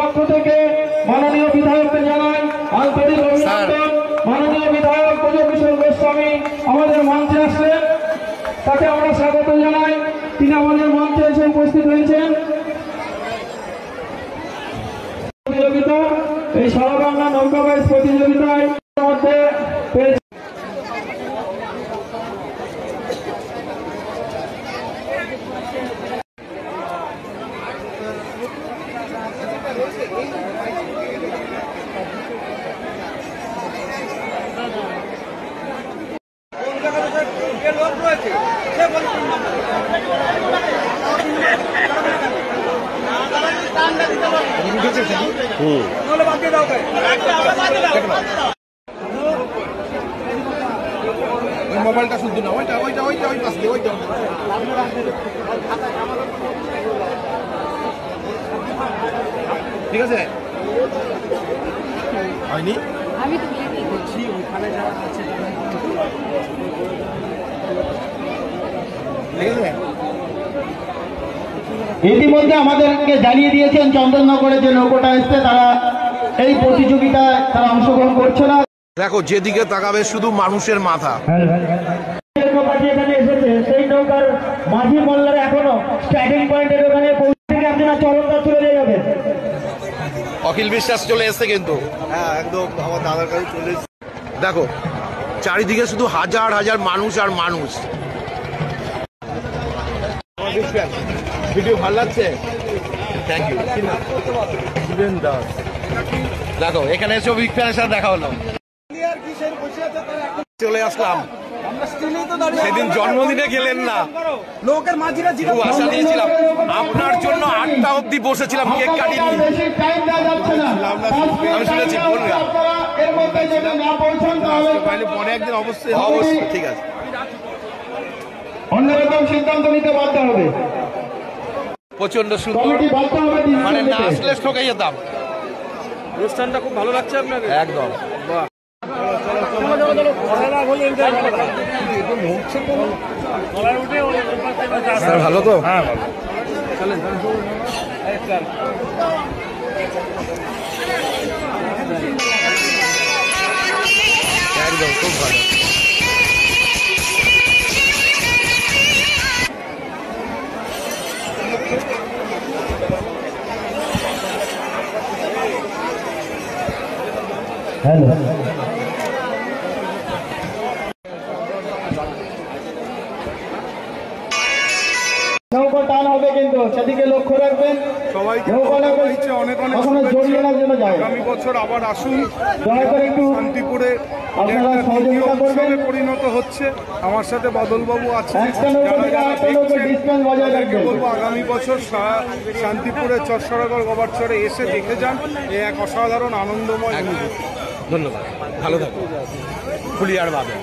পক্ষ থেকে মাননীয় বিধায়ককে জানাই আন্তরিক অভিনন্দন। মাননীয় বিধায়ক ব্রজকিশোর গোস্বামী আমাদের মঞ্চে আসলেন, তাকে আমরা স্বাগত জানাই। তিনি আমাদের মঞ্চে এসে উপস্থিত হয়েছেন। প্রতিযোগিতা এই সারা বাংলা নৌকা বাইচ প্রতিযোগিতায় মধ্যে মোবাইলটা শুধু না, ওইটা ওইটা ওইটা ওই পাশ দিয়ে ওইটা ঠিক আছে। হয়নি আমি তো বলছি ওইখানে যারা আছে ঠিক আছে। ইতিমধ্যে আমাদেরকে জানিয়ে দিয়েছেন চন্দননগরে যে নৌকোটা এসছে তারা এই প্রতিযোগিতায় তারা অংশগ্রহণ করছে না। দেখো যেদিকে তাকাবে শুধু মানুষের মাথা। নৌকাটি এখানে এসেছে, সেই নৌকার মাঝি মোল্লার এখনো স্টার্টিং পয়েন্টের ওখানে পৌঁছে আপনারা চরণদাস চলে যাবেন। অখিল বিশ্বাস চলে এসছে কিন্তু, হ্যাঁ একদম আমার দাদার কাছে চলে এসেছে। দেখো চারিদিকে শুধু হাজার হাজার মানুষ আর মানুষ। ভিডিও ভালো লাগছে, থ্যাংক ইউ। দেখো এখানে এসে বিগ ফ্যানের সাথে দেখা হলো, চলে আসলাম। সেদিন জন্মদিনে গেলেন না, লোকের মাঝিরা খুব আশা দিয়েছিলাম আপনার জন্য 8টা অবধি বসেছিলাম, কেক কাটিনি। আমি শুনেছি বলরা পরে একদিন অবশ্যই অবশ্যই ঠিক আছে। অন্যরকম সিদ্ধান্ত নিতে বাধ্য হবে, প্রচন্ড সুন্দর, মানে না আসলে ঠকে যেতাম। অনুষ্ঠানটা খুব ভালো লাগছে আপনাকে? একদম স্যার ভালো তো? হ্যাঁ ভালো। চলেন একদম খুব ভালো। হ্যালো নৌকো টান হবে কিন্তু সেদিকে লক্ষ্য রাখবেন। সবাইকে অনেক অনেক জড়িয়ে না যেন যায়। আগামী বছর আবার আসুন। দয়া করে একটু শান্তিপুরে আপনারা সহযোগিতা করবেন। পরিণত হচ্ছে। আমার সাথে বাদলবাবু আছে, একটা নৌকো থেকে আরেকটা নৌকো ডিসটেন্স বজায় রাখবেন। বলবো আগামী বছর শান্তিপুরে চরসরাগড় গবারচরে এসে দেখে যান, এ এক অসাধারণ আনন্দময়। ধন্যবাদ, ভালো থাকুন। ফুলিয়ার বাদে